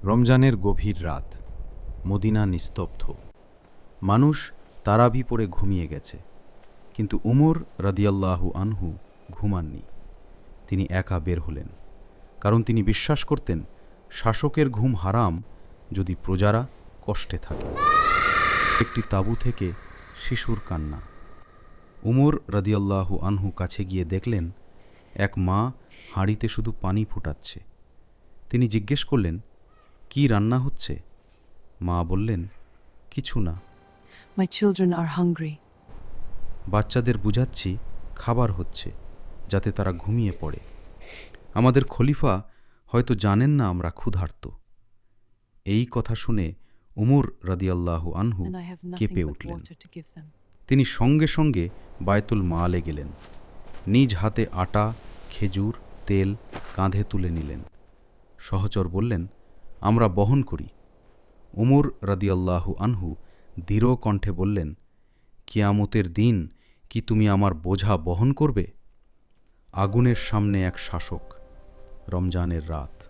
রমজানের গভীর রাত, মদিনা নিস্তব্ধ। মানুষ তারাবি পড়ে ঘুমিয়ে গেছে, কিন্তু উমর রাদিয়াল্লাহু আনহু ঘুমাননি। তিনি একা বের হলেন, কারণ তিনি বিশ্বাস করতেন শাসকের ঘুম হারাম যদি প্রজারা কষ্টে থাকে। একটি তাঁবু থেকে শিশুর কান্না। উমর রাদিয়াল্লাহু আনহু কাছে গিয়ে দেখলেন এক মা হাঁড়িতে শুধু পানি ফোটাচ্ছে। তিনি জিজ্ঞেস করলেন, কি রান্না হচ্ছে? মা বললেন, কিছু না। My children are hungry. বাচ্চাদের বুঝাচ্ছি খাবার হচ্ছে, যাতে তারা ঘুমিয়ে পড়ে। আমাদের খলিফা হয়তো জানেন না আমরা ক্ষুধার্ত। এই কথা শুনে উমর রাদিয়াল্লাহু আনহু And I have nothing কেঁপে but উঠলেন। water to give them. তিনি সঙ্গে সঙ্গে বায়তুল মালে গেলেন। নিজ হাতে আটা, খেজুর, তেল কাঁধে তুলে নিলেন। সহচর বললেন, আমরা বহন করি। উমর রাদিয়াল্লাহু আনহু দৃঢ় কণ্ঠে বললেন, কিয়ামতের দিন কি তুমি আমার বোঝা বহন করবে? আগুনের সামনে এক শাসক। রমজানের রাত,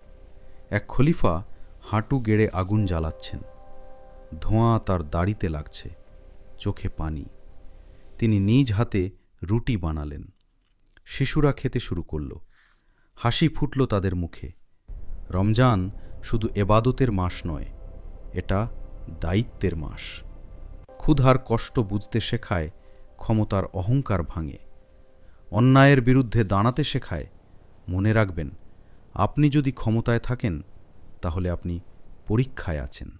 এক খলিফা হাঁটু গেড়ে আগুন জ্বালাচ্ছেন। ধোঁয়া তার দাড়িতে লাগছে, চোখে পানি। তিনি নিজ হাতে রুটি বানালেন। শিশুরা খেতে শুরু করল। হাসি ফুটল তাদের মুখে। রমজান শুধু এবাদতের মাস নয়, এটা দায়িত্বের মাস। ক্ষুধার কষ্ট বুঝতে শেখায়, ক্ষমতার অহংকার ভাঙে। অন্যায়ের বিরুদ্ধে দাঁড়াতে শেখায়। মনে রাখবেন, আপনি যদি ক্ষমতায় থাকেন, তাহলে আপনি পরীক্ষায় আছেন।